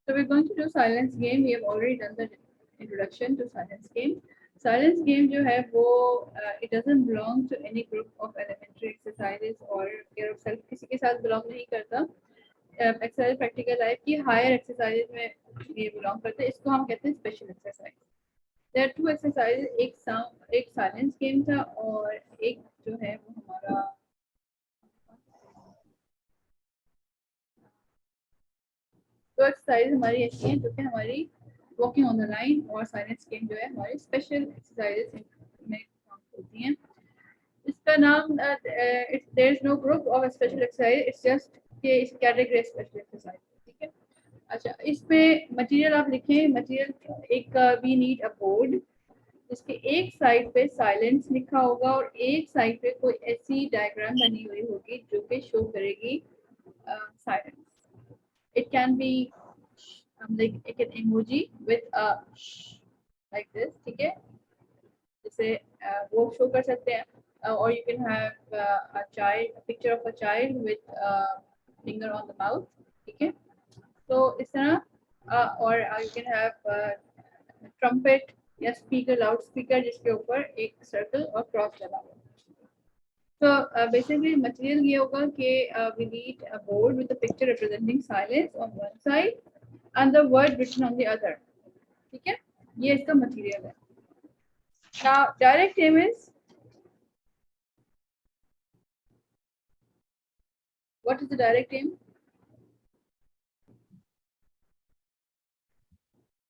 So we're going to do silence game. We have already done the introduction to silence game. Silence game जो है वो it doesn't belong to any group of elementary exercises or care of self, किसी के साथ belong नहीं करता. Exercise practical life की higher exercises में ये belong करते हैं. इसको हम कहते हैं special exercise. There are two exercises, एक silence game था और एक जो है वो हमारा दो एक्सरसाइज हमारी ऐसी हैं जो कि हमारी वॉकिंग ऑन द लाइन और साइलेंस गेम जो है हमारी स्पेशल एक्सरसाइजेस में होती हैं. इसका नाम there is no group of special exercise, it's just कि इस कैटेगरी स्पेशल एक्सरसाइज. ठीक है. अच्छा, इसमें मटेरियल आप लिखें. मटेरियल एक वी नीड अ बोर्ड जिसके एक साइड पे साइलेंस लिखा होगा और एक साइड पे कोई ऐसी डायग्राम बनी हुई होगी जो कि शो करेगी silence. It can be like an emoji with a like this. ठीक है, जैसे वो शो कर सकते हैं or you can have a picture of a child with finger on the mouth. ठीक है, तो इस तरह और you can have trumpet या स्पीकर, लाउड स्पीकर जिसके ऊपर एक सर्कल और क्रॉस लगा हुआ. So basically material ये होगा कि we need a board with a picture representing silence on one side and the word written on the other. ठीक है, ये इसका material है. Now direct aim is, what is the direct aim?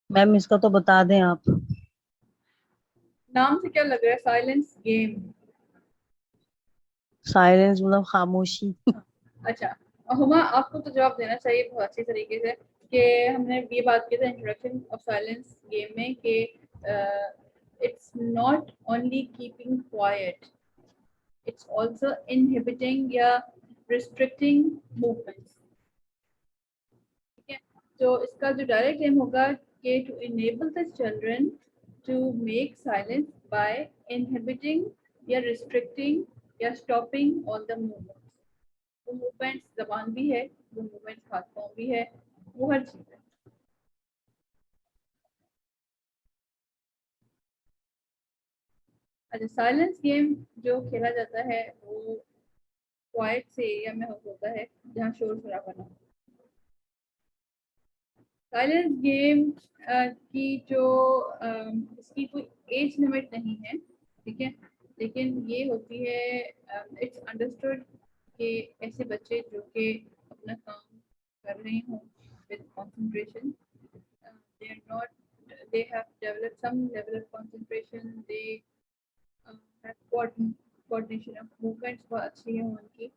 Ma'am इसका तो बता दें आप. नाम से क्या लग रहा है? Silence game. साइलेंस मतलब खामोशी. अच्छा, हुमा आपको तो जवाब देना चाहिए बहुत अच्छी तरीके से कि हमने ये बात की था इंट्रोडक्शन ऑफ साइलेंस गेम में कि it's not only keeping quiet, it's also inhibiting या restricting movements. ठीक है, तो इसका जो डायरेक्ट एम होगा कि to enable the children to make silence by inhibiting या restricting या stopping all the movements. वो मूवमेंट्स जबान भी है, वो मूवमेंट्स हाथ पाँव भी है, वो हर चीज है. अच्छा, साइलेंस गेम जो खेला जाता है वो क्वाइट से एरिया में होता है जहाँ शोर शराबा ना हो. साइलेंस गेम की जो इसकी कोई एज लिमिट नहीं है. ठीक है, लेकिन ये होती है इट्स अंडरस्टूड कि ऐसे बच्चे जो कि अपना काम कर रहे हों with concentration, they are not, they have developed some level of concentration, they have coordination of movements बहुत अच्छी है उनकी,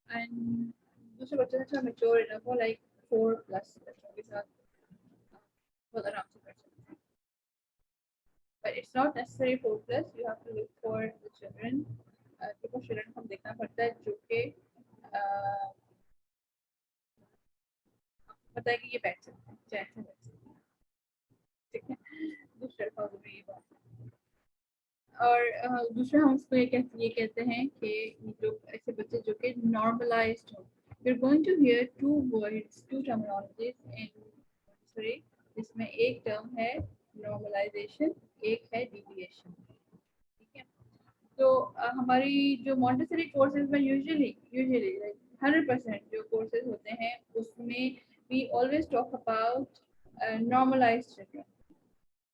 and दूसरे बच्चों से अच्छा mature enough हो, like 4+ बच्चों के साथ बहुत आराम से कर सकते हैं. But it's not necessary 4+, you have to look for the children, because children को देखना पड़ता है जो कि पता है कि ये बैठ सकते हैं, चैन से बैठ सकते हैं. ठीक है, दूसरे अल्फाज में ये बात. और दूसरा हम उसको ये कहते हैं कि जो ऐसे बच्चे जो कि नॉर्मलाइज्ड हो. We're going to hear two words, two terminologies in Montessori, जिसमें एक टर्म है नॉर्मलाइजेशन, एक है डिविएशन. ठीक है, तो हमारी जो मॉन्टेसरी कोर्सेज में यूजुअली 100% जो कोर्सेज होते हैं उसमें we always talk about normalized children.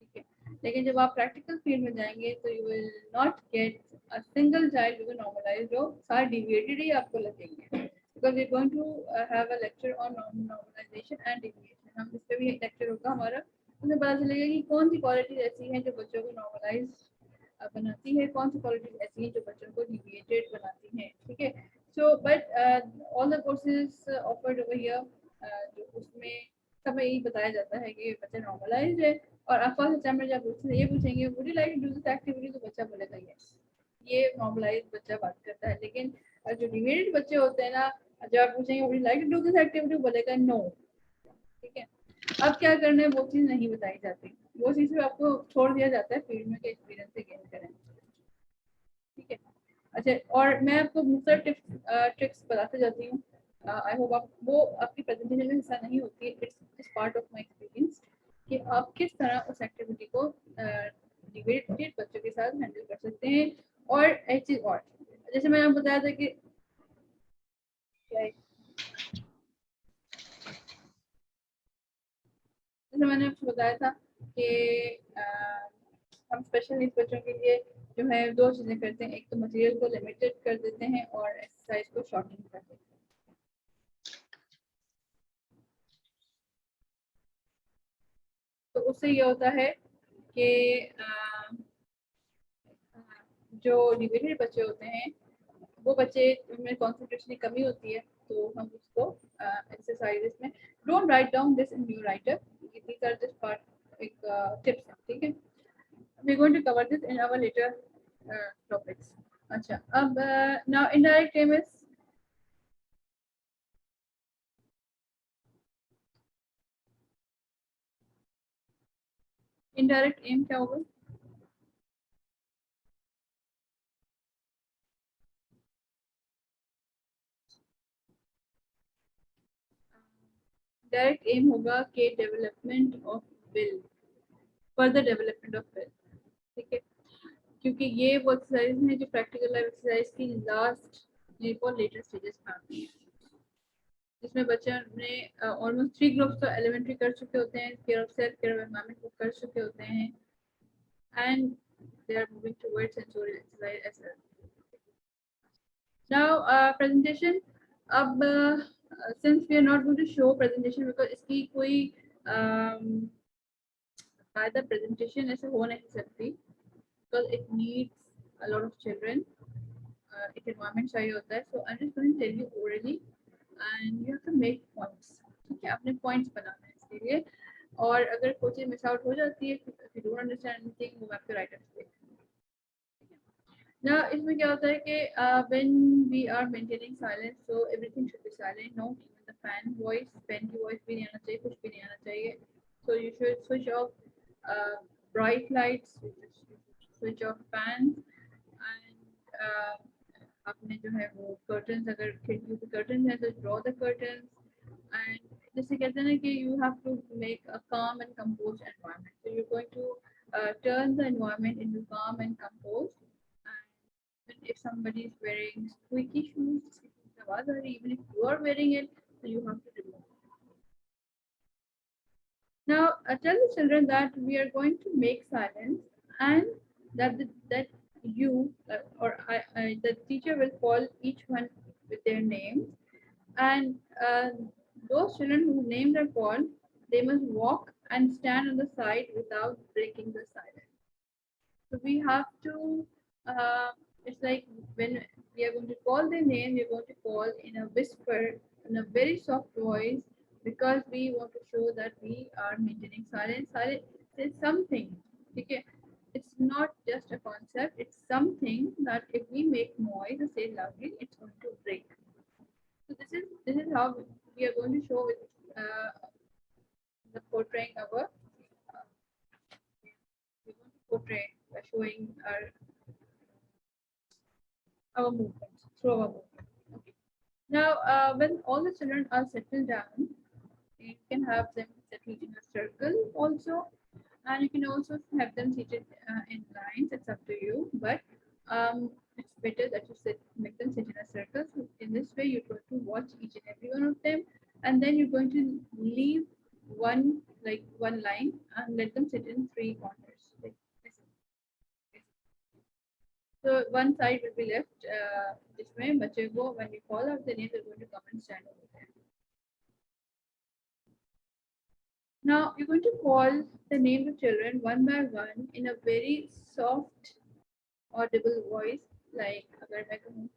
ठीक है, लेकिन जब आप प्रैक्टिकल फील्ड में जाएंगे तो you will not get a single child जो नॉर्मलाइज्ड हो, सारे डिविएटेड ही आपको लगेंगे. Because we are going to have a lecture on normalisation and deviation. हम इस पे भी एक लेक्चर होगा हमारा, उसमें पता चलेगा कि कौन सी क्वालिटीज ऐसी हैं जो बच्चों को नॉर्मलाइज बनाती है, कौन सी क्वालिटीज ऐसी हैं जो बच्चों को डिविएटेड बनाती हैं. ठीक है, so but all the courses offered over here, जो उसमें सब यही बताया जाता है कि बच्चा नॉर्मलाइज्ड है. और आप फर्स्ट एग्जाम में जब ये पूछेंगे would you like to do this activity, तो बच्चा बोलेगा यस. ये नॉर्मलाइज्ड बच्चा बात करता है. लेकिन जो डिविएटेड बच्चे होते हैं ना, जब आप पूछेंगे would you like to do this activity, बोलेगा नो. ठीक है, अब क्या करना है वो चीज़ नहीं बताई जाती, वो चीज़ भी आपको छोड़ दिया जाता है फील्ड में के एक्सपीरियंस से गेन करें. ठीक है, अच्छा, और मैं आपको मुख्तलिफ टिप्स ट्रिक्स बताते जाती हूँ. आई होप आप वो आपकी प्रेजेंटेशन में हिस्सा नहीं होती है. It's is part of my experience कि आप किस तरह उस एक्टिविटी को डिवेटेड बच्चों के साथ हैंडल कर सकते हैं। और एक चीज और, जैसे मैंने आपको बताया था कि जैसे मैंने आपको बताया था कि हम स्पेशल नीड्स बच्चों के लिए जो है दो चीज़ें करते हैं, एक तो मटेरियल को लिमिटेड कर देते हैं और एक्सरसाइज को शॉर्टन कर देते हैं। तो उससे ये होता है कि जो डिवेटेड बच्चे होते हैं वो बच्चे में कॉन्सेंट्रेशन की कमी होती है, तो हम उसको एक्सरसाइजेस में don't write down this in new writer, these are just part एक टिप्स, ठीक है। We going to cover this in our later topics. अच्छा, अब now indirect aim is indirect aim क्या होगा? डायरेक्ट एम होगा के development of will, further development of will, ठीक है। क्योंकि ये वो एक्सरसाइज है जो प्रैक्टिकल लाइफ एक्सरसाइज की लास्ट और लेटर स्टेजेस में आती है, जिसमें बच्चे ने ऑलमोस्ट 3 ग्रुप्स तो एलिमेंट्री कर चुके होते हैं, care of self, care of environment को कर चुके होते हैं, and they are moving towards sensorial exercise as well. Now presentation. अब since we are not going to show presentation because इसकी कोई फायदा प्रेजेंटेशन ऐसे हो नहीं सकती, because it needs a lot of children, एक एनवायरनमेंट चाहिए होता है। So I am just going to tell you orally and you have to make points, ठीक है। आपने पॉइंट्स बनाना है इसके लिए, और अगर कोई चीज मिस आउट हो जाती है, if you don't understand anything, वो मैं आपके राइटर से ना। इसमें क्या होता है कि when we are maintaining silence, so everything should be silent, no even the fan voice, fan की वॉइस भी नहीं आना चाहिए, कुछ भी नहीं आना चाहिए। So you should switch off bright lights, switch off fan, and आपने जो है वो कर्टन्स, अगर खिड़की पे कर्टन्स है तो ड्रॉ द कर्टन्स, एंड जैसे कहते हैं ना कि you have to make a calm and compose environment, so you going to turn the environment into calm and composed. And if somebody is wearing squeaky shoes, even if you are wearing it, so you have to remove it. Now tell the children that we are going to make silence, and that you the teacher will call each one with their names, and those children whose names are called, they must walk and stand on the side without breaking the silence. So we have to, it's like when we are going to call their name, we are going to call in a whisper, in a very soft voice, because we want to show that we are maintaining silence. Silence is something, okay? It's not just a concept, it's something that if we make noise or say loudly, it's going to break. So this is how we are going to show with the portraying our we're going to portray by showing our movements through our movement. Okay. Now, when all the children are settled down, you can have them settled in a circle also, and you can also have them seated in lines. It's up to you, but it's better that you make them sit in a circle. So in this way, you're going to watch each and every one of them, and then you're going to leave one line and let them sit in 3 corners. Like this. So one side will be left. जिसमें बच्चे को when we call out the name, they're going to come and stand over there. Now you're going to call the names of children one by one in a very soft, audible voice. Like अगर मैं कहूँ,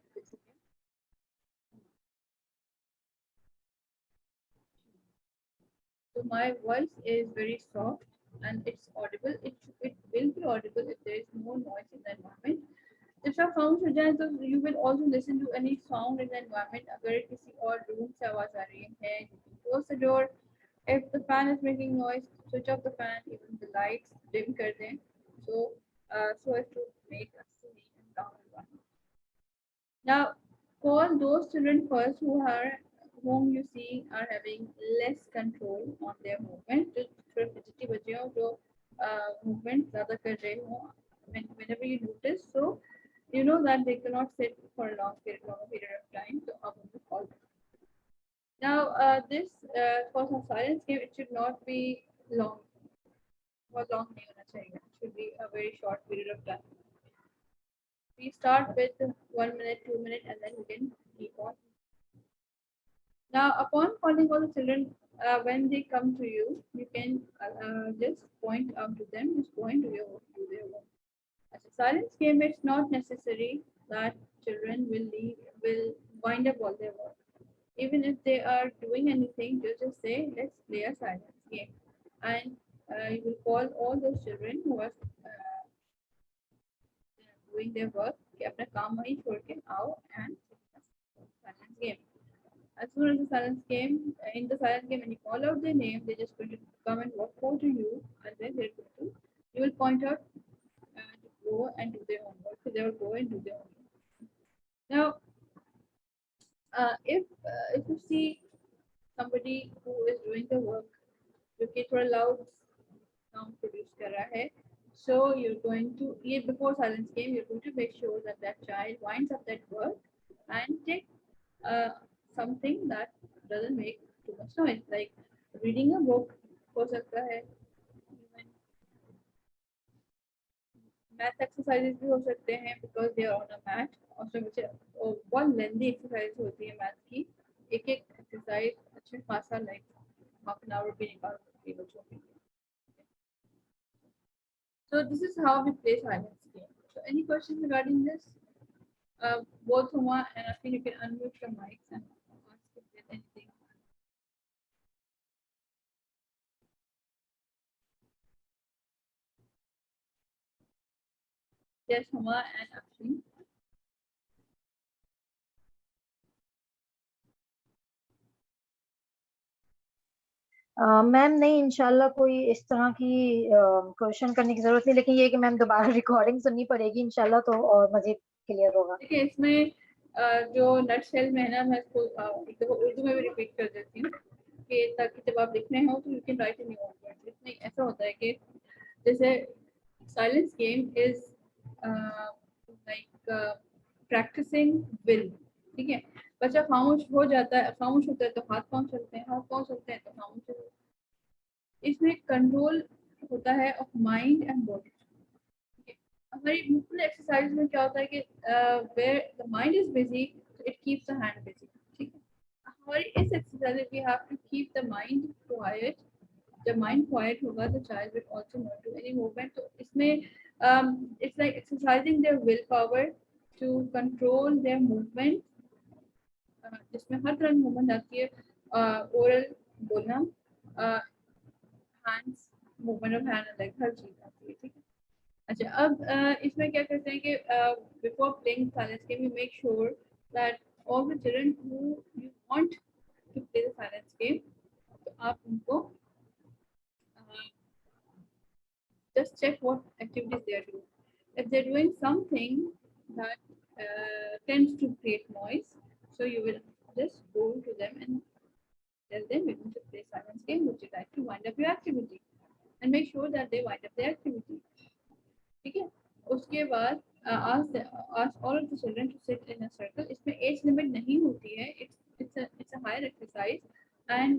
so my voice is very soft and it's audible. It will be audible if there is no noise in the environment. If your sound हो जाए, so you will also listen to any sound in the environment. अगर किसी और room से आवाज आ रही है, close the door. If the fan is making noise, switch off the fan. Even the lights dim कर दें. So as to make a silly and calm environment. Now call those children first who whom you see are having less control on their movement, जो थोड़े fidgety बच्चे हों जो movement ज़्यादा कर रहे हों, whenever you notice, so you know that they cannot sit for a long period of time, so आप उनको call करें. Now this for some silence game it should not be long, बहुत long नहीं होना चाहिए, it should be a very short period of time. We start with 1 minute, 2 minutes, and then we can keep on. Now, upon calling all the children, when they come to you, you can just point out to them, just point to their work. As a silence game, it's not necessary that children will wind up all their work. Even if they are doing anything, you just say, let's play a silence game. And you will call all those children who are doing their work, कि अपना काम वहीं छोड़ के आओ and silence game. As soon as the silence game, in the silence game, when you call out their name, they're just going to come and walk over to you, and then they're going to, you will point out to go and do their homework. So they will go and do their homework. Now, if you see somebody who is doing the work, जो कि थोड़ा loud sound produce कर रहा है, so you're going to, before silence game, you're going to make sure that that child winds up that work and take something that doesn't make too much noise, like reading a book हो सकता है, math exercises भी हो सकते हैं because they are on a mat, और उसमें मुझे बहुत lengthy exercise होती है math की, एक exercise अच्छे खासा like half an hour भी निकाल सकती है बच्चों के लिए. So this is how we play silence game. So any questions regarding this? Both Huma and Afin, you can unmute your mics and ask if there's anything. Yes, Huma and Afin. Ma'am नहीं, इंशाल्लाह कोई इस तरह की question करने की जरूरत नहीं, लेकिन ये कि मैम दोबारा रिकॉर्डिंग सुननी पड़ेगी इंशाल्लाह, तो और मजीद क्लियर होगा. देखिए इसमें जो नट शेल में है ना, मैं इसको एक दफा उर्दू में भी रिपीट कर देती हूँ कि ताकि जब आप लिख रहे हो तो you can write in your words. इसमें ऐसा होता है कि जैसे silence game is like practising will. ठीक है, बच्चा खामोश हो जाता है, खामोश होता है तो हाथ पांव चलते हैं, हाथ पांव चलते हैं तो खामोश होता है. इसमें कंट्रोल होता है ऑफ माइंड एंड बॉडी. हमारी मुख्तलिफ एक्सरसाइज में क्या होता है कि where the mind is busy it keeps the hand busy. ठीक है, हमारी इस एक्सरसाइज में we have to keep the mind quiet. जब माइंड क्वाइट होगा तो child will also not do any movement. तो इसमें it's like exercising their will power to control their movement, जिसमें हर तरह की मूवमेंट आती है. ओरल बोलना, hands movement of hand and leg, हर चीज आती है. ठीक है, अच्छा अब इसमें क्या करते हैं कि before playing silence game you make sure that all the children who you want to play the silence game, तो आप उनको just check what activities they are doing. If they're doing something that tends to create noise, so you will just go to them and tell them we're going to play silence game, would you like to wind up your activity, and make sure that they wind up their activity. ठीक है, उसके बाद ask all of the children to sit in a circle. इसमें age limit नहीं होती है, it's a higher exercise, and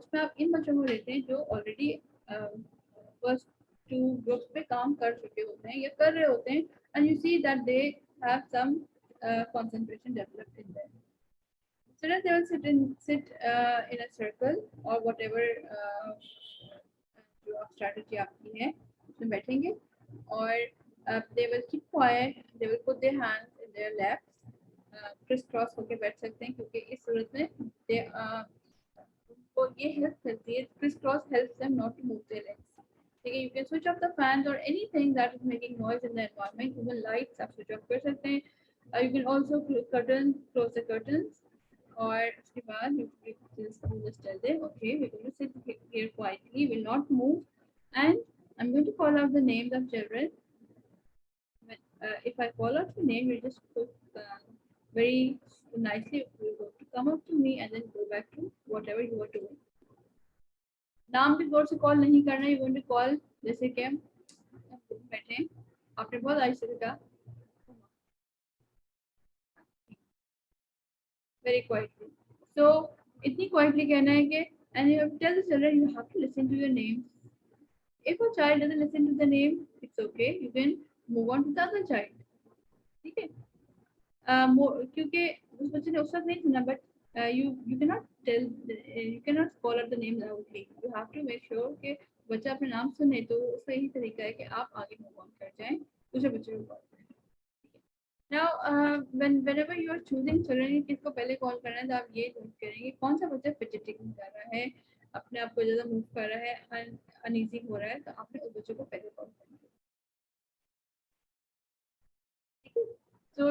उसमें आप इन बच्चों को लेते हैं जो ऑलरेडी फर्स्ट टू ग्रुप्स पे काम कर चुके होते हैं या कर रहे होते हैं, and you see that they have some concentration developed in them. Children, they will sit in a circle or whatever जो आप strategy आपकी है उसमें बैठेंगे, और they will keep quiet, they will put their hands in their laps, criss-cross होके बैठ सकते हैं क्योंकि इस सूरत में उनको ये हेल्प करती है. criss-cross helps them not to move their legs. ठीक है, you can switch off the fans or anything that is making noise in the environment, even lights आप switch off कर सकते हैं. You can also close the curtains, और उसके बाद you just tell them, okay, we're going to sit here quietly, will not move, and I'm going to call out the names of children. If I call out your name, you just put very nicely. You're going to come up to me and then go back to whatever you are doing. नाम के जोर से call नहीं करना, you going to call जैसे कि हम बैठे हैं, आपने बहुत आहिस्ते से कहा, very quietly. So इतनी quietly कहना है कि and you have to tell the children you have to listen to your names. If a child doesn't listen to the name, it's okay. You can move on to the other child. ठीक है? क्योंकि उस बच्चे ने उस वक्त नहीं सुना, but you cannot tell, you cannot call out the name loudly. You have to make sure कि बच्चा अपना नाम सुने, तो उसका यही तरीका है कि आप आगे move on कर जाएं, दूसरे बच्चे को कॉल करें. Now, whenever you are choosing children, किसको पहले कॉल करना है, तो आप ये चूज करेंगे कौन सा बच्चा fidgeting कर रहा है, अपने आप को ज़्यादा मूव कर रहा है, अनईजी हो रहा है, तो आपने उस बच्चे को पहले कॉल करना है. So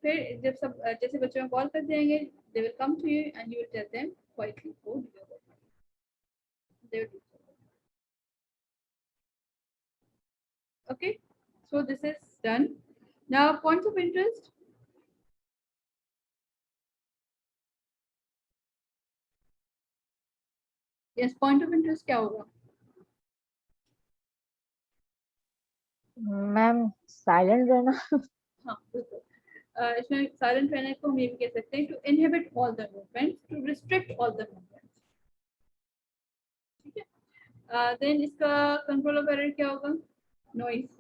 फिर जब सब जैसे बच्चों में कॉल कर देंगे, they will come to you and you will tell them quietly go do your work. They will do so. Okay, so this is done. Now points of interest. Yes, point of interest क्या होगा? Ma'am silent रहना. हाँ बिल्कुल. इसमें silent रहने को हम ये भी कह सकते हैं, to inhibit all the movements, to restrict all the movements. ठीक है. Then इसका control of error क्या होगा? Noise.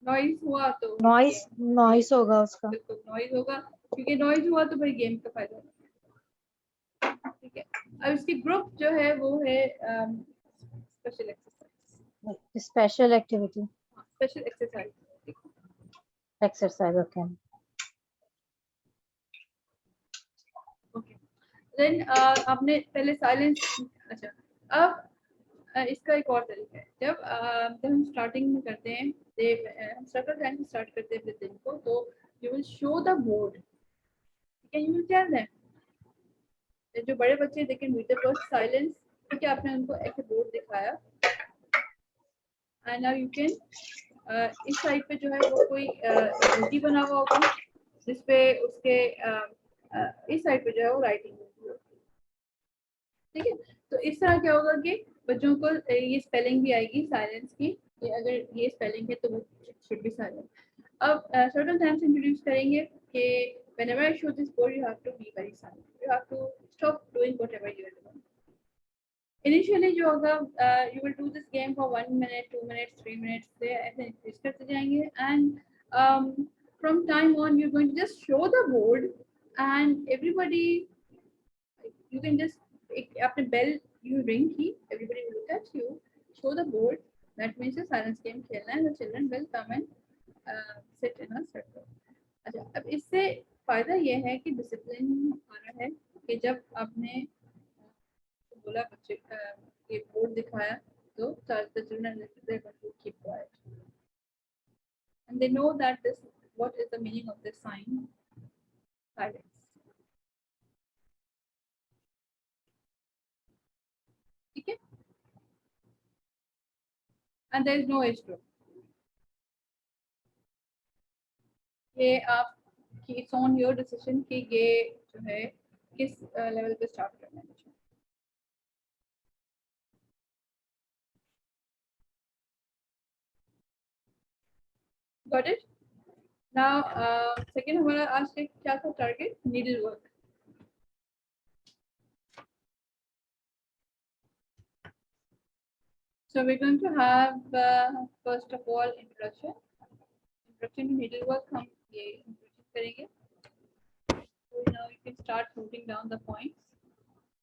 Noise हुआ तो नॉइस होगा उसका. बिल्कुल नॉइज होगा, क्योंकि नॉइज हुआ तो फिर गेम का फायदा होगा. ठीक है. अब इसकी ग्रुप जो है वो है special exercise. Special activity. Special exercise. Exercise. Okay. Okay. Then आपने पहले साइलेंस. अच्छा, अब इसका एक और तरीका है. जब हम स्टार्टिंग में करते हैं, हम सर्कल टाइम से स्टार्ट करते हैं दिन को, तो you will show the board. ठीक है, यू विल टेल देम. जो बड़े बच्चे they can read the first silence. ठीक है, आपने उनको एक बोर्ड दिखाया एंड नाउ यू कैन इस साइड पे जो है वो कोई ड्यूटी बना हुआ होगा, जिसपे उसके इस साइड पे जो है वो राइटिंग होगी. ठीक है, तो इस तरह क्या होगा कि बच्चों को ये स्पेलिंग भी आएगी साइलेंस की, कि अगर ये स्पेलिंग है तो वो शुड बी साइलेंट. अब सर्टेन टाइम्स इंट्रोड्यूस करेंगे कि whenever I show this board, you have to be very silent. You have to stop doing whatever you are doing. Initially जो होगा, you will do this game for 1 minute, 2 minutes, 3 minutes, से ऐसे increase करते जाएंगे, and from time on you're going to just show the board and everybody, you can just अपने bell you ring he, everybody will look at you, show the board. That means the silence game खेलना है. The children will come and sit in a circle. अच्छा, अब इससे फायदा ये है कि डिसिप्लिन आ रहा है कि जब आपने बोला बच्चे ये बोर्ड दिखाया, तो the children they're going to keep quiet and they know that this what is the meaning of this sign silence. ठीक है, and there is no age group. ये आप कि it's on your decision कि ये जो है किस लेवल पे स्टार्ट करना है. Got it? Now, second हमारा आज के क्या था target? Needle work. So we're going to have first of all introduction to needlework. हम ये introduce करेंगे. So now you can start noting down the points.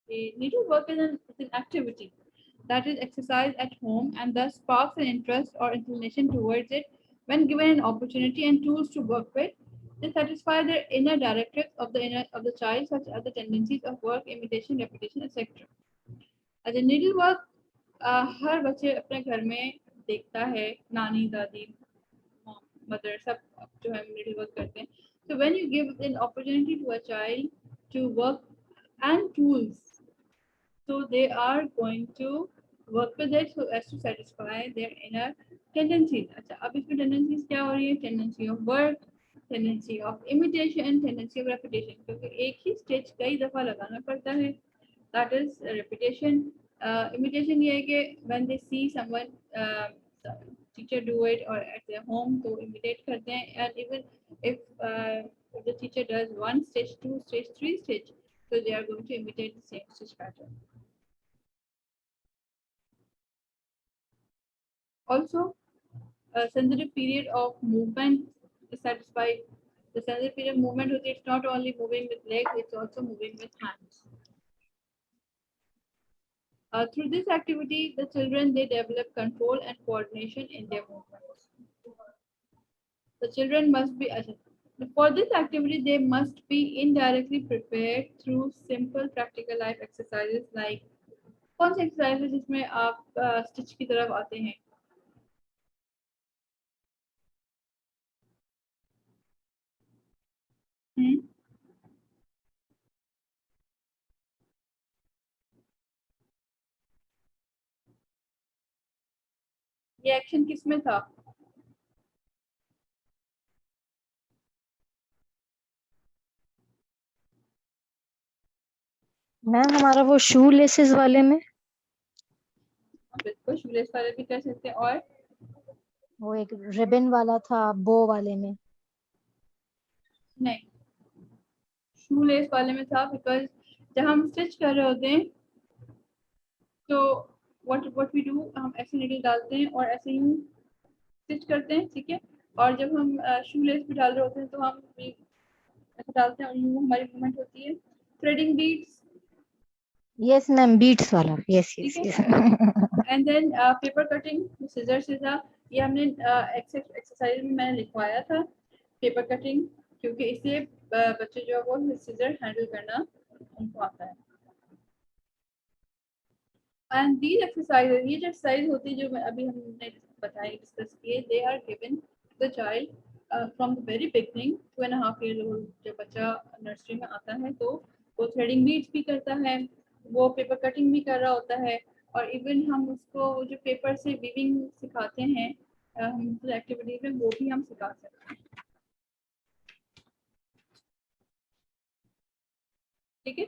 The needlework is an activity that is exercised at home and thus sparks an interest or inclination towards it when given an opportunity and tools to work with. They satisfy their inner directives of the child, such as the tendencies of work, imitation, repetition, etc. As a needlework, हर बच्चे अपने घर में देखता है, नानी दादी mother सब जो है needle work करते हैं. So when you give an opportunity to a child to work and tools, so they are going to work with it so as to satisfy their inner tendencies. अच्छा, अब इसमें tendencies क्या हो रही है? Tendency of work, tendency of imitation, tendency of repetition, क्योंकि एक ही stitch कई दफ़ा लगाना पड़ता है, दैट इज रेपिटेशन। इमिटेशन ये है कि when they see someone teacher do it और एट देयर होम तो इमिटेट करते हैं, and even if the teacher does one stitch, two stitch, three stitch, so they are going to imitate the same stitch pattern. Also, a sensitive period of movement is satisfied. The sensitive period of movement, it's not only moving with legs, it's also moving with hands. Through this activity, the children, they develop control and coordination in their movements. The children must be, for this activity, they must be indirectly prepared through simple practical life exercises like, कौन सी exercise है जिसमें आप stitch की तरफ आते हैं? ये action किस में था? मैम हमारा वो शू लेसेस वाले में, बिल्कुल शूलेस वाले भी कर सकते हैं, और वो एक रिबन वाला था बो वाले में। नहीं, शूलेस वाले में था, बिकॉज जब हम स्टिच कर रहे होते हैं तो व्हाट वी डू, हम ऐसे नीडल डालते हैं और ऐसे ही स्टिच करते हैं, ठीक है। और जब हम शूलेस भी डाल रहे होते हैं तो हम ऐसे डालते हैं और यूं हमारी मूवमेंट होती है। Threading beads, yes ma'am, beads वाला, यस ठीक यस है। Yes. And then paper cutting, scissor से था, ये हमने एक्सरसाइज में मैंने लिखवाया था पेपर कटिंग, क्योंकि इससे बच्चे जो है वो सीजर हैंडल करना उनको आता है। एंड दीज एक्सरसाइज, ये जो एक्सरसाइज होती है जो अभी हमने बताई, डिस्कस किए, they are given the child from the very beginning, 2.5 years old। जब बच्चा नर्सरी में आता है तो वो थ्रेडिंग बीट्स भी करता है, वो पेपर कटिंग भी कर रहा होता है, और इवन हम उसको जो पेपर से वीविंग सिखाते हैं हम एक्टिविटीज में, वो भी हम सिखा सकते हैं, ठीक है।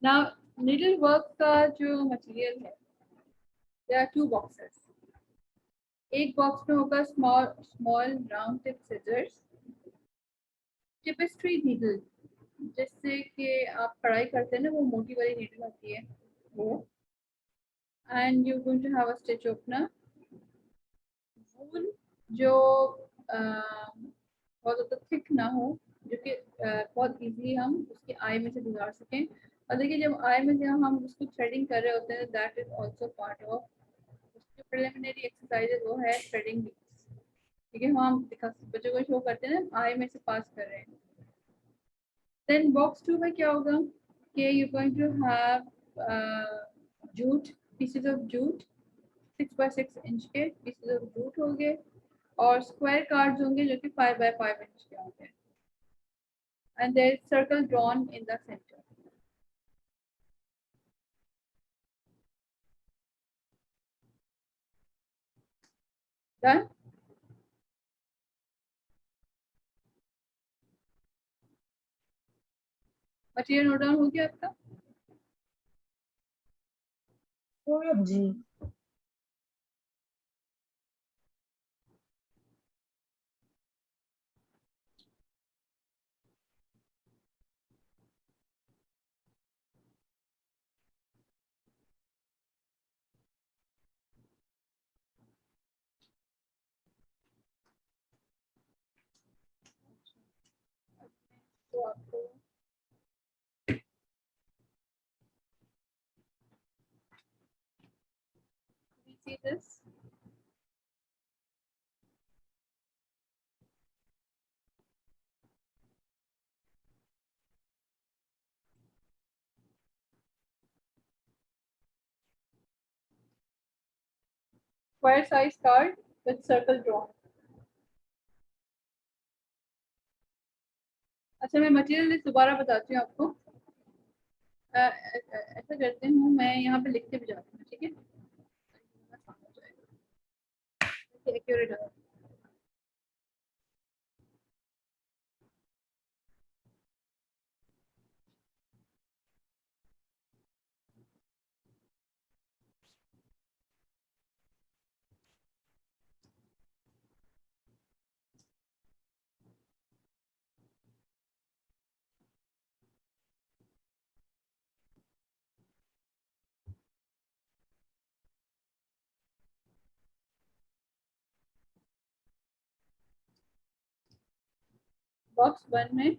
नाउ नीडल वर्क का जो मटेरियल है, देयर आर 2 boxes। एक बॉक्स में होगा small small round tip scissors, tapestry needle, जिससे कि आप पढ़ाई करते हैं ना, वो मोटी वाली नीडल होती है वो, and you going to have a stitch opener, wool जो बहुत ज़्यादा थिक ना हो, जो कि बहुत इजीली हम उसके आई में से गुजार सकें। और देखिए जब आई में से हम उसको थ्रेडिंग कर रहे होते हैं, that is also part of उसकी प्रिलिमिनरी एक्सरसाइज, वो है थ्रेडिंग बीट्स, ठीक है। हम दिखा बच्चों को शो करते हैं ना, आई में से पास कर रहे हैं। देन बॉक्स 2 में क्या होगा कि you going to have jute, pieces of jute, 6x6 inch के पीसेस ऑफ जूट होंगे, और स्क्वायर कार्ड्स होंगे जो कि 5x5 इंच के होंगे, and there is circle drawn in the centre. Done. Material note down हो गया आपका? जी तो आपको see this, square size card with circle drawn। अच्छा, मैं मटेरियल लिस्ट दोबारा बताती हूँ आपको। ऐसा करते हूँ, मैं यहाँ पे लिख के भी जाती हूँ, ठीक है? एक्यूरेट है। बॉक्स 1 में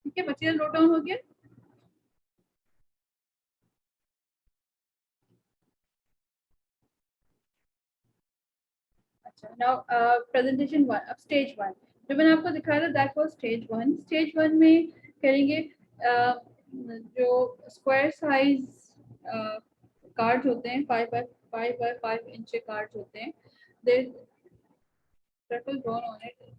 ठीक है, मटेरियल नोट डाउन हो गया। अच्छा, नाउ प्रेजेंटेशन 1, अब स्टेज 1 जो मैंने आपको दिखाया था, दैट वाज स्टेज 1। स्टेज 1 में करेंगे जो स्क्वायर साइज कार्ड्स होते हैं, 5 by 5 इंच के कार्ड्स होते हैं, the circle drawn on it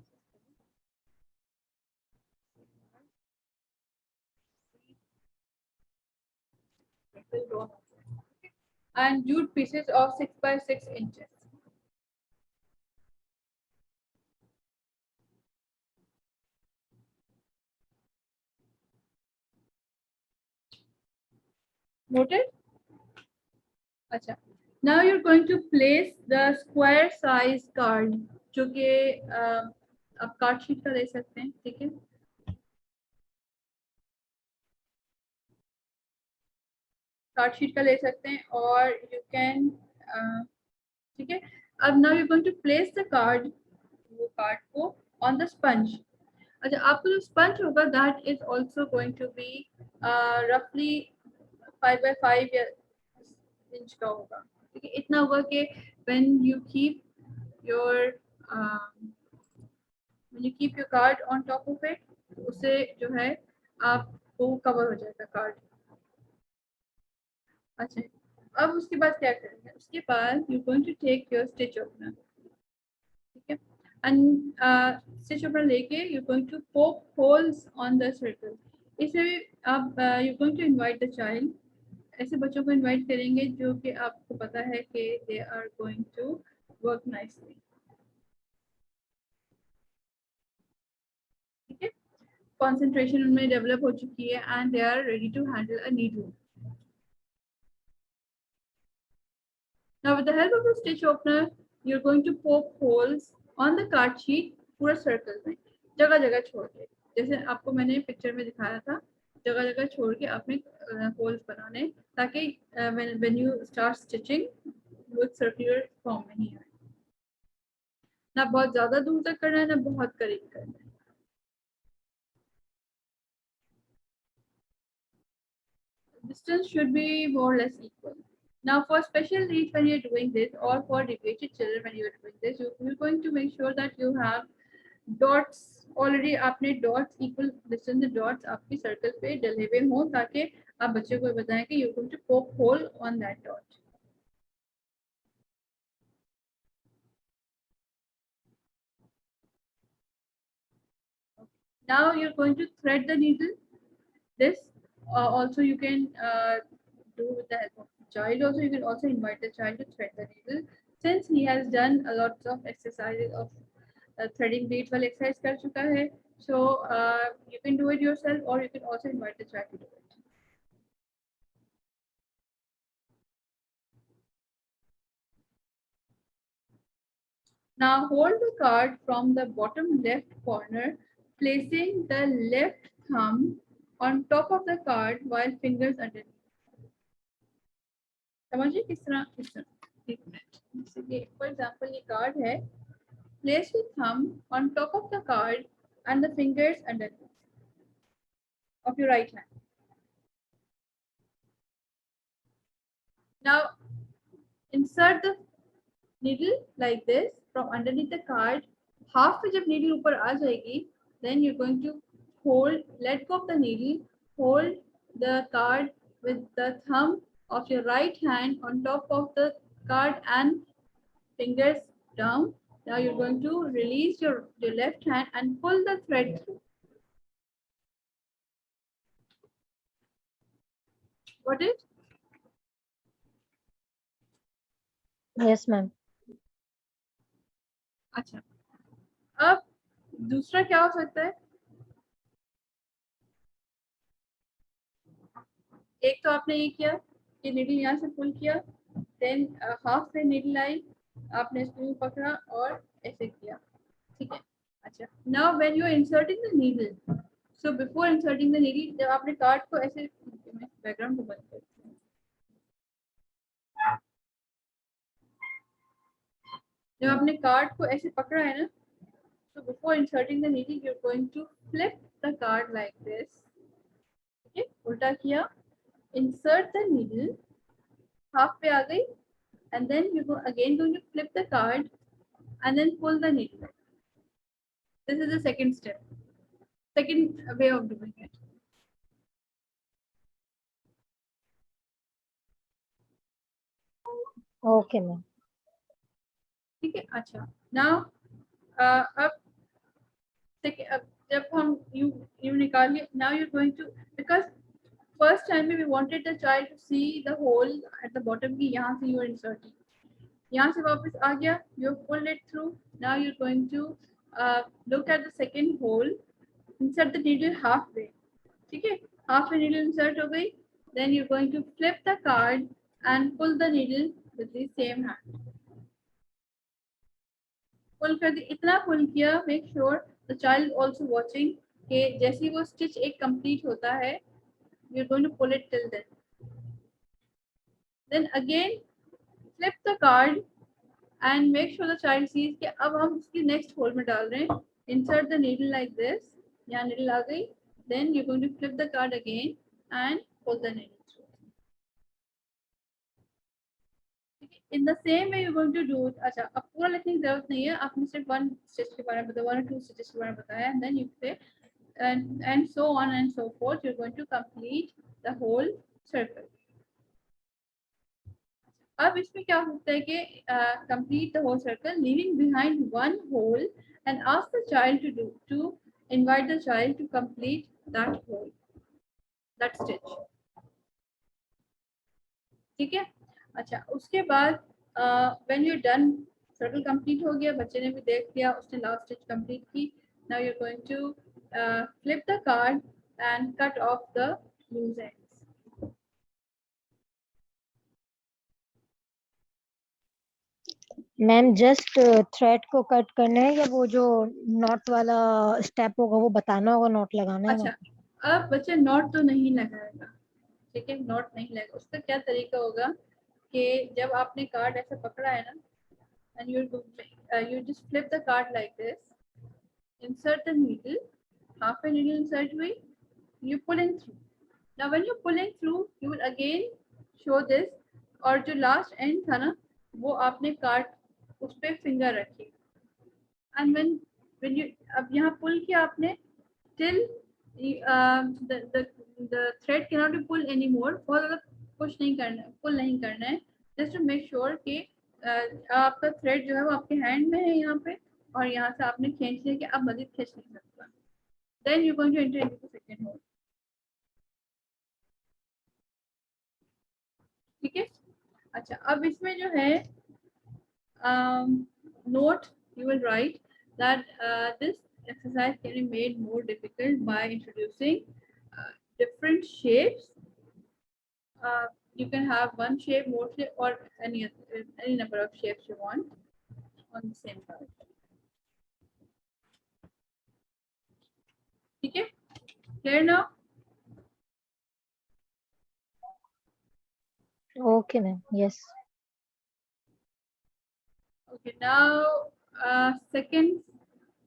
and jute pieces of 6 by 6 inches. Noted? अच्छा, now you're going to place the square size card जो कि आप कार्ड शीट का ले सकते हैं, ठीक है? कार्ड शीट का ले सकते हैं और यू कैन, ठीक है? अब now you're going to place the card, वो कार्ड को on the sponge. अच्छा, आपको जो स्पंज होगा that is also going to be रफली 5 by 5 इंच का होगा, ठीक है? इतना होगा कि when you keep your card on top of it, उसे जो है आपको कवर हो जाएगा कार्ड। अच्छा, अब उसके बाद क्या करेंगे? उसके बाद you going to take your stitch opener, ठीक है? and stitch अपना लेके you're going to poke holes on the circle. इसे आप you're going to invite the child. ऐसे बच्चों को invite करेंगे जो कि आपको पता है कि they are going to work nicely. ठीक है, concentration उनमें develop हो चुकी है and they are ready to handle a needle. Now with the help of the stitch opener, you're going to poke holes on the card sheet पूरा circle में, जगह जगह छोड़ के, जैसे आपको मैंने पिक्चर में दिखाया था, जगह जगह छोड़ के आपने होल्स बनाने ताकि when you start stitching वो circular form में ही आए. ना बहुत ज़्यादा दूर तक करना है ना बहुत करीब करना है. Distance should be more or less equal. Now for special needs when you're doing this, or for deviated children when you're doing this, you're going to make sure that you have dots already. आपने dots equal distance dots आपकी circle पे डले हुए हों ताकि आप बच्चे को बताएं कि you're going to poke hole on that dot. Now you're going to thread the needle. This also you can do with the help of the child. Also, you can also invite the child to thread the needle since he has done a lot of exercises of threading beads while exercise कर चुका है. So you can do it yourself or you can also invite the child to do it. Now hold the card from the bottom left corner, placing the left thumb on top of the card while fingers underneath. समझिए किस तरह एक minute. For example, ये card है. Place your thumb on top of the card and the fingers underneath of your right hand. Now insert the needle like this from underneath the card. Half पे जब needle ऊपर आ जाएगी, then you're going to hold, let go of the needle, hold the card with the thumb of your right hand on top of the card and fingers down. Now you're going to release your left hand and pull the thread through. Got it? Yes, ma'am. अच्छा, अब दूसरा क्या हो सकता है? एक तो आपने ये किया कि नीडल यहाँ से पुल किया, देन हाफ पे नीडल आई, आपने स्क्रू पकड़ा और ऐसे किया. ठीक है. अच्छा, now when you are inserting the needle, so before inserting the needle, जब आपने कार्ड को ऐसे, बैकग्राउंड को बंद करती हूँ, जब आपने कार्ड को ऐसे पकड़ा है ना, so before inserting the needle you're going to flip the card like this. ठीक है, उल्टा किया, insert the needle, half पे आ गई, and then you go again going to flip the card and then pull the needle. This is the second step, second way of doing it. Okay, ma'am. ठीक है. अच्छा, now अब जब हम you निकालिए, now you're going to, because first time we wanted the child to see the hole at the bottom की यहाँ से you are inserting, यहाँ से वापस आ गया, you pull it through. Now you're going to look at the second hole, insert the needle halfway. ठीक है, halfway needle insert हो गई, then you're going to flip the card and pull the needle with the same hand. पुल कर दी, इतना pull किया, make sure the child also watching कि जैसे ही वो स्टिच एक कंप्लीट होता है, you are going to pull it till then again flip the card and make sure the child sees कि अब हम उसकी नेक्स्ट होल में डाल रहे हैं. Insert the needle like this, यहाँ नीडल आ गई, then you going to flip the card again and pull the needle. In the same way you're going to do it. अच्छा, अब पूरा लिखने की जरूरत नहीं है, आपने सिर्फ वन स्टिच के बारे में बताया, 1 or 2 स्टिचेस के बारे में बताया, and then you say and so on and so forth. You're going to complete the whole circle. अब इसमें क्या होता है कि complete the whole circle leaving behind one hole and ask the child to invite the child to complete that hole, that stitch. ठीक है। अच्छा, उसके बाद when you done, circle complete हो गया, बच्चे ने भी देख लिया, उसने लास्ट स्टिच कंप्लीट की। Now you are going to flip the card and cut off the loose ends. Ma'am just thread को कट करना है या वो जो नॉट वाला स्टेप होगा वो बताना होगा, नॉट लगाना है? अच्छा, अब बच्चे नॉट तो नहीं लगाएगा, ठीक है, नॉट नहीं लगेगा। उसका क्या तरीका होगा कि जब आपने कार्ड ऐसे पकड़ा है ना, and you just flip the card like this, insert the needle, half a needle insert way, you pull in through. Now when you pull in through, you will again show this, और जो last and था ना, वो आपने card उस पे finger रखी, and when you, अब यहाँ पुल किया आपने, till the thread cannot be pulled anymore, बहुत ज़्यादा पुश नहीं करना है, पुल नहीं करना है, just to make sure कि आपका थ्रेड जो है वो आपके हैंड में है यहाँ पे, और यहाँ से आपने खींच लिया कि अब मजीद खींच नहीं सकता। then you're going to enter into the second hole. ठीक है। अच्छा, अब इसमें जो है note, you will write that this exercise can be made more difficult by introducing different shapes. You can have one shape, more shape, or any number of shapes you want on the same card. ठीक है, clear now? Okay ma'am, yes. Okay, now second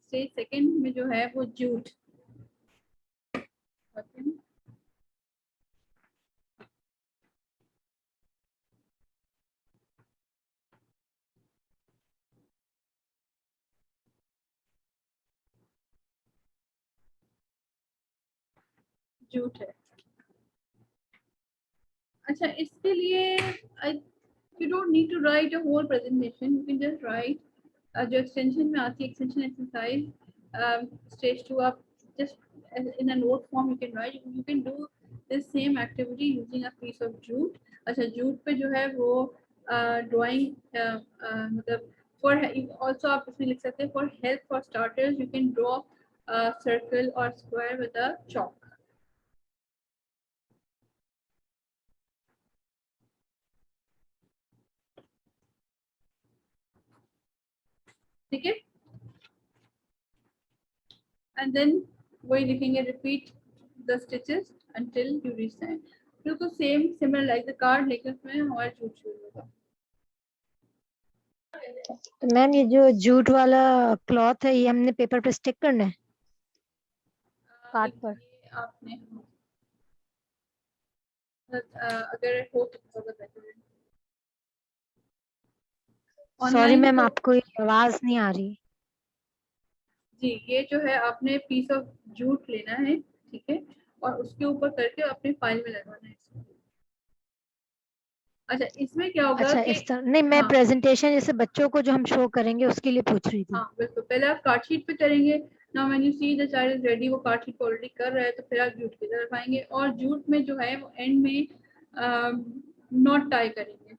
stage, second में जो है वो jute. okay. Jute है। अच्छा, इसके लिए you don't need to write a whole presentation, you can just write जो एक्सटेंशन में आती है, एक्सटेंशन एक्सरसाइज स्टेज 2, आप just in a note form you can write, you can do this same activity using a piece of jute. अच्छा, jute पे जो है वो ड्राइंग मतलब for also आप इसमें लिख सकते हैं, for help for starters you can draw a circle or square with a chalk. ठीक है, and then वही लिखेंगे, repeat the stitches until you reach the end. बिल्कुल same similar like the card, लेकिन उसमें हमारा जूट शुरू होगा। तो मैम ये जो जूट वाला क्लॉथ है ये हमने पेपर पे स्टिक करना है कार्ड पर? आपने अगर हो तो ज़्यादा बेहतर है। सॉरी मैम, तो आपको आवाज नहीं आ रही। जी, ये जो है आपने पीस ऑफ जूट लेना है, ठीक है, और उसके ऊपर करके अपनी फाइल में लगाना है इसको। अच्छा, इसमें क्या होगा अच्छा, कि इस तरह नहीं, मैं हाँ, प्रेजेंटेशन जैसे बच्चों को जो हम शो करेंगे उसके लिए पूछ रही थी। हाँ बिल्कुल, पहले आप कार्ड शीट पे करेंगे। Now when you see the child is ready, वो कार्ड शीट ऑलरेडी कर रहा है, तो फिर आप जूट की तरफ आएंगे, और जूट में जो है वो एंड में नॉट टाई करेंगे।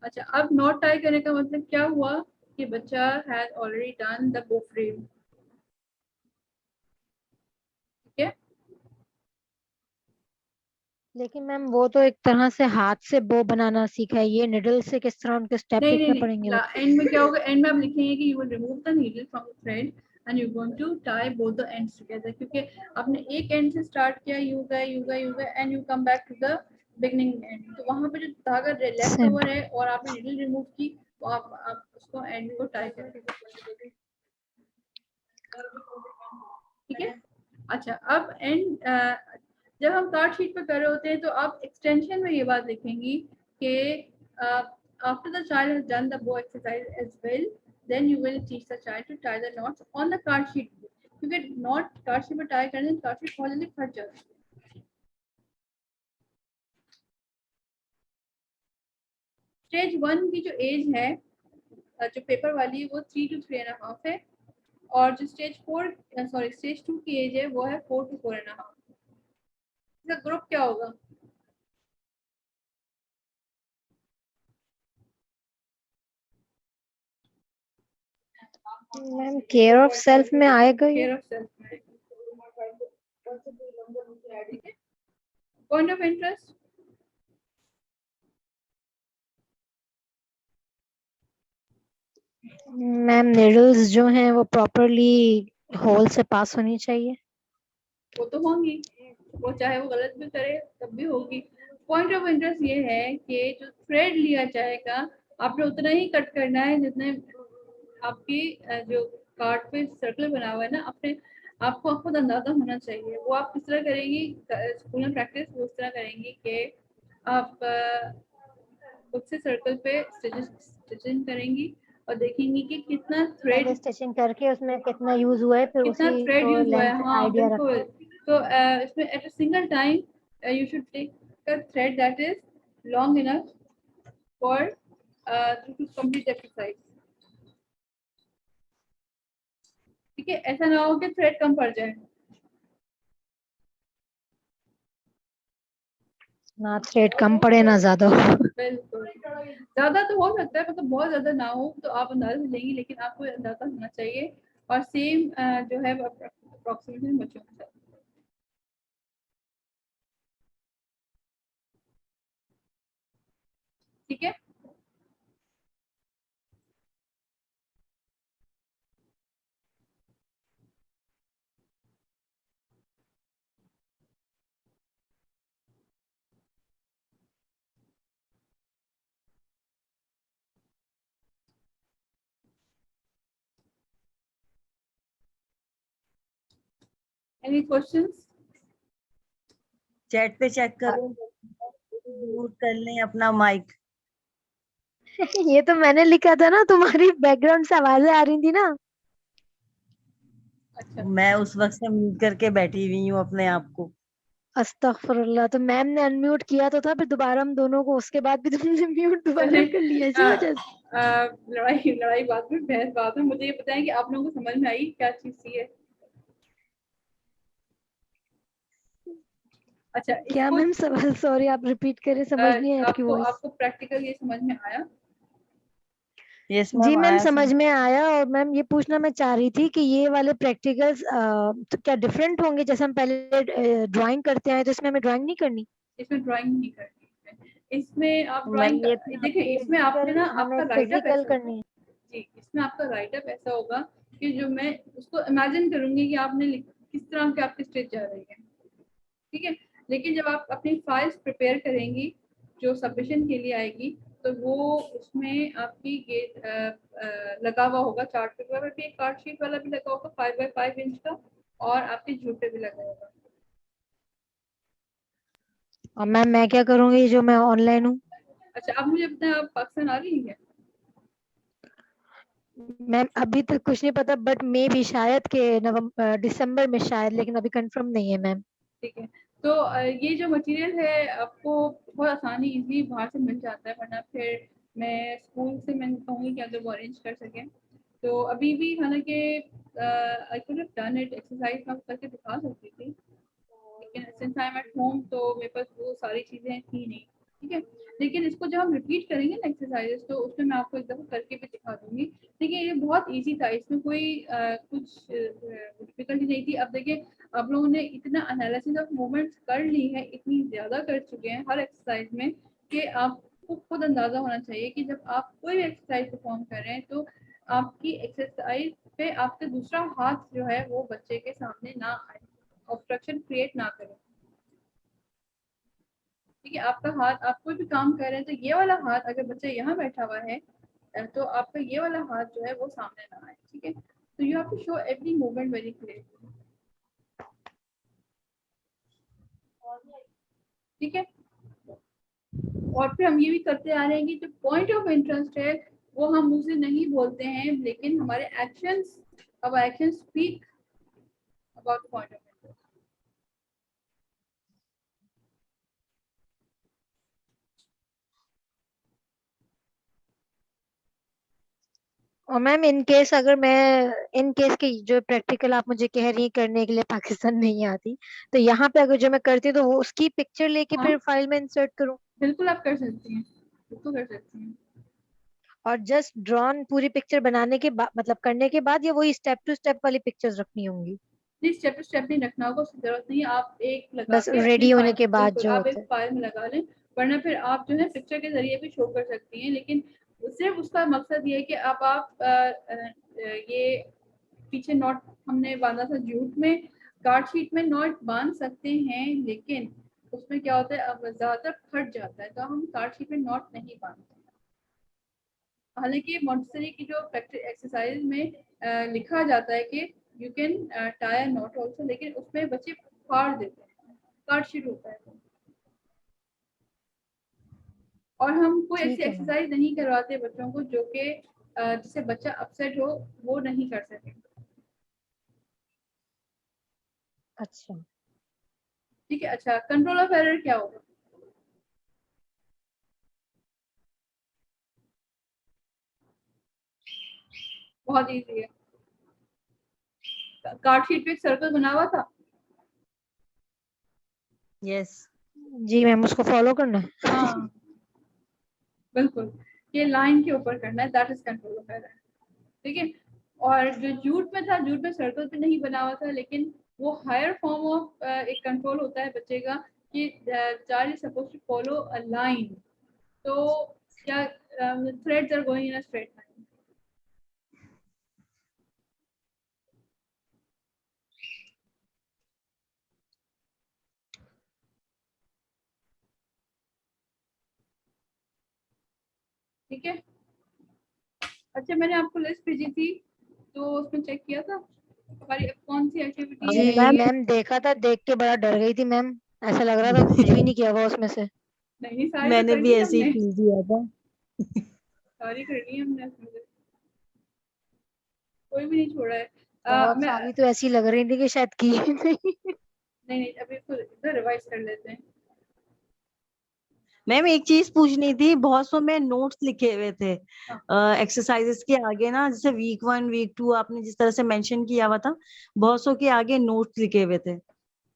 अच्छा, अब नॉट टाई करने का मतलब क्या हुआ कि बच्चा हैज ऑलरेडी डन द बो फ्रेम। ठीक है, लेकिन मैम वो तो एक तरह से हाथ से बो बनाना सीखा है, ये निडल से किस तरह उनके स्टेप नहीं नहीं लिखने पड़ेंगे नहीं, बच्चों एंड में क्या होगा, एंड में आप लिखेंगे कि you will remove the needle from the thread and you going to tie both the ends together, क्योंकि आपने एक एंड से स्टार्ट किया, यू गए and you come back to the beginning end, तो वहां पे जो धागा लेफ्ट से? ओवर है और आपने नीडल रिमूव की, तो आप उसको एंड को टाई करेंगे। ठीक है। अच्छा, अब एंड जब हम कार्ड शीट पे कर रहे होते हैं तो आप एक्सटेंशन में ये बात लिखेंगी कि after the child has done the bow exercise as well, then you will teach the child to tie the knots on the card sheet, क्योंकि नॉट कार्ड शीट पे टाई करने से कार्ड शीट बहुत जल्दी फट जाती है। स्टेज 1 की जो एज है जो पेपर वाली वो 3 to 3.5 है, और जो स्टेज 2 की एज है वो है 4 to 4.5। इसका ग्रुप क्या होगा? मैम केयर ऑफ सेल्फ में आएगा ये? केयर ऑफ सेल्फ में। ठीक है, point of interest. Ma'am needles जो हैं वो प्रॉपरली होल से पास होनी चाहिए। वो तो होंगी, वो चाहे वो गलत भी करे तब भी होगी। पॉइंट ऑफ इंटरेस्ट ये है कि जो थ्रेड लिया जाएगा आपने उतना ही कट करना है जितने आपकी जो कार्ड पे सर्कल बना हुआ है ना, अपने आपको खुद अंदाजा होना चाहिए। वो आप किस तरह करेंगी स्कूल में प्रैक्टिस, वो इस तरह करेंगी कि आप खुद से सर्कल पे स्टिचिंग करेंगी और देखेंगी कि कितना थ्रेड, स्टिचिंग करके उसमें कितना यूज हुआ है, फिर कितना उसी थ्रेड को यूज हुआ है। लेंथ हाँ आइडिया रख। बिल्कुल। तो इसमें at a single time you should take a thread that is long enough for to complete exercise. ठीक है, ऐसा ना हो कि थ्रेड कम पड़ जाए। ना थ्रेड कम पड़े ना ज्यादा हो। बिल्कुल, ज्यादा तो हो सकता है, मतलब बहुत ज्यादा ना हो तो आप अंदाजा से लेंगी, लेकिन आपको अंदाजा होना चाहिए। और सेम जो है अप्रोक्सीमेटली बच्चों के साथ। ठीक है, एनी क्वेश्चंस? चैट पे चेक करो, म्यूट कर लें अपना माइक। ये तो मैंने लिखा था ना, तुम्हारी बैकग्राउंड से आवाजें आ रही थी ना। अच्छा, मैं उस वक्त से म्यूट करके बैठी हुई हूँ अपने आप को। अस्तगफुरुल्लाह, तो मैम ने अनम्यूट किया तो था, फिर दोबारा हम दोनों को उसके बाद भी तुमने म्यूट चले दोबारा कर लिया इसी वजह से। लड़ाई लड़ाई बात में, बहस बात में। मुझे ये बताएं कि आप लोगों को समझ में आई क्या चीज थी है? अच्छा, क्या इसको मैम सवाल, सॉरी आप रिपीट करें, समझ नहीं आई आपकी आपको वॉइस। आपको प्रैक्टिकल ये समझ में आया? यस जी मैम, मैम आया समझ समझ। में आया, और मैम ये पूछना मैं चाह रही थी कि ये वाले प्रैक्टिकल्स तो क्या डिफरेंट होंगे? जैसे हम पहले ड्राइंग करते आए तो इसमें हमें ड्राइंग नहीं करनी? इसमें ड्राइंग नहीं करनी है। इसमें आप मैम ड्राइंग ये तो देखिए, हमें इसमें आपने फिजिकल ना हमें आपका राइटअप फिजिकल ऐसा होगा। करनी है। जी, इसमें आपका राइटअप ऐसा होगा कि जो मैं उसको इमेजिन करूंगी कि आपने किस तरह के आपकी स्टेज जा रही है। ठीक है, लेकिन जब आप अपनी फाइल्स प्रिपेयर करेंगी जो सबमिशन के लिए आएगी, तो वो उसमें आपकी लगा हुआ होगा चार्ट पेपर पे, एक कार्ड शीट वाला भी लगा होगा 5x5 इंच का, और आपके झूठ पे भी लगा होगा। और मैम मैं क्या करूंगी जो मैं ऑनलाइन हूँ? अच्छा, आप मुझे बताएं, आप पाकिस्तान आ रही हैं? मैम अभी तक कुछ नहीं पता, बट मे भी शायद के नवंबर दिसंबर में शायद, लेकिन अभी कंफर्म नहीं है मैम। ठीक है, तो ये जो मटेरियल है आपको बहुत आसानी इजी बाहर से मिल जाता है, वरना फिर मैं स्कूल से मैं कहूँगी कि अगर वो अरेंज कर सकें तो अभी भी, हालांकि I could have done it, exercise मैं करके दिखा सकती थी, लेकिन since I am at home तो मेरे पास वो सारी चीज़ें थी नहीं। ठीक है, लेकिन इसको जब हम रिपीट करेंगे ना एक्सरसाइजेस, तो उसमें मैं आपको एक दफ़ा करके भी दिखा दूंगी। देखिए, ये बहुत इजी था, इसमें कोई कुछ डिफिकल्टी नहीं थी। अब देखिए, आप लोगों ने इतना एनालिसिस ऑफ मूवमेंट्स कर ली है, इतनी ज़्यादा कर चुके हैं हर एक्सरसाइज में, कि आपको खुद अंदाज़ा होना चाहिए कि जब आप कोई भी एक्सरसाइज परफॉर्म कर रहे हैं तो आपकी एक्सरसाइज पे आपका दूसरा हाथ जो है वो बच्चे के सामने ना आए, ऑब्स्ट्रक्शन क्रिएट ना करें। ठीक है, आपका हाथ, आप कोई भी काम कर रहे हैं तो ये वाला हाथ, अगर बच्चा यहाँ बैठा हुआ है तो आपका ये वाला हाथ जो है वो सामने ना आए। ठीक है, तो you have to show every movement very clearly. ठीक है, और फिर हम ये भी करते आ रहे हैं कि जो पॉइंट ऑफ इंटरेस्ट है वो हम मुंह से नहीं बोलते हैं, लेकिन हमारे एक्शंस, अब action speak about point of interest. और मैम इन केस अगर मैं इन केस की जो प्रैक्टिकल आप मुझे कह रही हैं करने के लिए पाकिस्तान नहीं आती, तो यहाँ पे अगर जो मैं करती हूँ तो वो उसकी पिक्चर लेके हाँ फिर फाइल में इंसर्ट करूँ? बिल्कुल आप कर सकती हैं, बिल्कुल कर सकती हैं। और जस्ट ड्रॉन पूरी पिक्चर बनाने के बाद मतलब करने के बाद, या वही स्टेप टू स्टेप वाली पिक्चर्स रखनी होंगी? नहीं स्टेप टू स्टेप नहीं रखना होगा, उसकी जरूरत नहीं है, आप एक लगा बस के अपनी रेडी होने फाइल, के बाद बिल्कुल जो आप होता एक है। फाइल में लगा लें, वरना फिर आप जो है पिक्चर के जरिए भी शो कर सकती हैं, लेकिन सिर्फ उसका मकसद ये है कि अब आप ये पीछे नॉट हमने बांधा था जूट में, कार्ड शीट में नॉट बांध सकते हैं, लेकिन उसमें क्या होता है अब ज्यादातर फट जाता है, तो हम कार्ड शीट में नॉट नहीं बांधते। हालांकि मॉन्टेसरी की जो प्रैक्टिस एक्सरसाइज में लिखा जाता है कि you can tie a not also, लेकिन उसमें बच्चे फाड़ देते हैं, कार्ड शीट होता है तो। और हम कोई ऐसी ठीक है मैम। एक्सरसाइज नहीं करवाते बच्चों को जो कि जिससे बच्चा अपसेट हो, वो नहीं कर सके। अच्छा। ठीक है, अच्छा कंट्रोल ऑफ एरर क्या होगा? बहुत इजी है, कार्ड शीट पे एक सर्कल बना हुआ था। यस। जी मैम, उसको फॉलो करना है। हाँ बिल्कुल, ये लाइन के ऊपर करना है, that is control of error. ठीक है, और जो जूट में था, जूट में सर्कल पे नहीं बना हुआ था, लेकिन वो हायर फॉर्म ऑफ एक कंट्रोल होता है बच्चे का कि child is suppose to follow a line, तो क्या threads are going in a straight line. ठीक है, अच्छा मैंने आपको लिस्ट भेजी थी, तो उसमें चेक किया था हमारी कौन सी एक्टिविटी जी है। मैम मैम, देखा था, देख के बड़ा डर गई थी मैम। ऐसा लग रहा था कुछ भी नहीं किया हुआ उसमें से। नहीं सारी तो मैंने कर भी ली ऐसे ही हमने, पूछ दिया था। सारी कर ली हमने उसमें से, कोई भी नहीं छोड़ा है। बहुत मैं सारी तो ऐसी लग रही थी कि शायद की ही नहीं। नहीं अभी तो इधर रिवाइज कर लेते हैं। मैम एक चीज पूछनी थी, बहुत सौ में नोट्स लिखे हुए थे हाँ एक्सरसाइजेस के आगे ना, जैसे वीक 1 वीक 2 आपने जिस तरह से मेंशन किया हुआ था, बहुत सौ के आगे नोट्स लिखे हुए थे,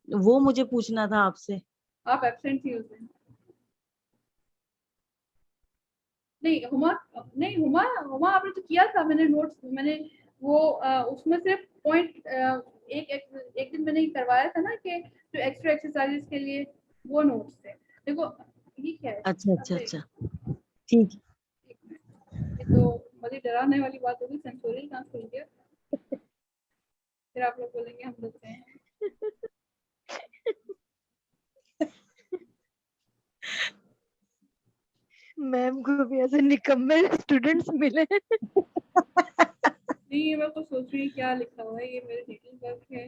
वो मुझे पूछना था आपसे। आप एब्सेंट थी उस दिन। नहीं हुमा, नहीं हुमा, हुमा आपने तो किया था, मैंने नोट्स मैंने वो उसमें सिर्फ पॉइंट एक दिन मैंने करवाया था ना कि जो एक्स्ट्रा एक्सरसाइजेस के लिए वो नोट्स थे। देखो ये क्या है, अच्छा अच्छा अबे अच्छा। ठीक। एक मिनट, ये तो बड़ी डराने वाली बात होगी, सेंसोरियल कहाँ खुल गया, फिर आप लोग बोलेंगे हम लोग हैं। मैम को भी ऐसे निकम्मे स्टूडेंट्स मिले। नहीं मैं तो सोच रही क्या लिखा हुआ है, ये मेरे डिटेल वर्क है।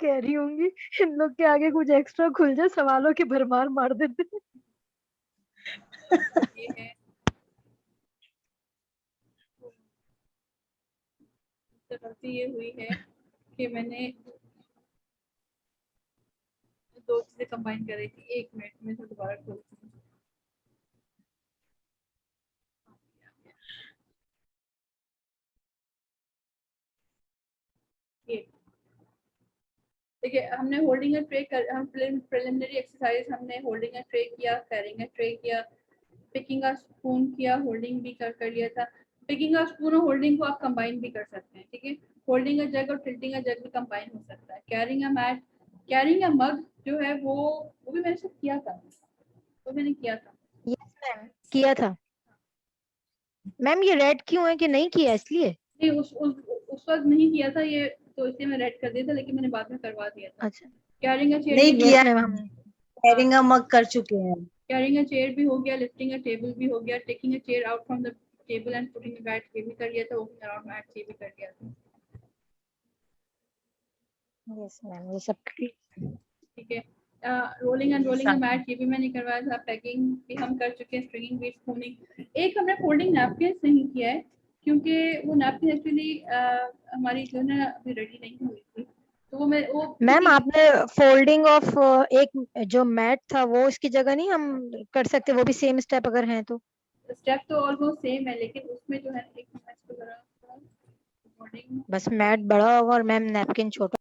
कह रही होंगी इन लोग के आगे कुछ एक्स्ट्रा खुल जाए, सवालों की भरमार मार देते। ये है तो गलती ये हुई है कि मैंने दो चीजें कंबाइन कर रही थी, एक मिनट में तो दोबारा खोलती हूँ। ये देखिए हमने होल्डिंग अ ट्रे कर, हम प्रिलिमिनरी एक्सरसाइज हमने होल्डिंग अ ट्रे किया, कैरिंग अ ट्रे किया, पिकिंग अ स्पून किया, होल्डिंग भी कर लिया था। पिकिंग अ स्पून और होल्डिंग को आप कंबाइन भी कर सकते हैं, ठीक है। होल्डिंग अ जग और टिल्टिंग अ जग भी कंबाइन हो सकता है। Carrying a mat, carrying a mug जो है वो भी मैंने सब किया था, वो मैंने किया था। यस मैम, किया था। मैम ये रेड क्यों है कि नहीं किया इसलिए? नहीं उस वक्त नहीं किया था ये, तो इसलिए मैं रेड कर दिया था, लेकिन मैंने बाद में करवा दिया था। अच्छा। कैरिंग अ चेयर नहीं ये भी, किया। यस मैम, हमने। हाँ कैरिंग अ मग कर चुके हैं। कैरिंग अ चेयर भी हो गया, लिफ्टिंग अ टेबल भी हो गया, taking a chair out from the table and putting a bat ये भी कर दिया था, वॉकिंग अराउंड मैट ये भी कर दिया था। यस मैम, ये सब ठीक है, रोलिंग एंड ये रोलिंग अ साथ में। मैट ये भी मैंने करवाया था। पैकिंग भी हम कर चुके हैं, स्ट्रिंगिंग भी, स्पूनिंग। एक हमने फोल्डिंग नैपकिन नहीं किया है, क्योंकि वो नैपकिन एक्चुअली हमारी जो है अभी रेडी नहीं हुई थी, तो वो मैम, किसी आपने फोल्डिंग ऑफ एक जो मैट था वो इसकी जगह नहीं हम कर सकते, वो भी सेम स्टेप अगर हैं तो? स्टेप तो ऑलमोस्ट सेम है, लेकिन उसमें जो है एक मिनट इसको जरा बस मैट बड़ा होगा और मैम नैपकिन छोटा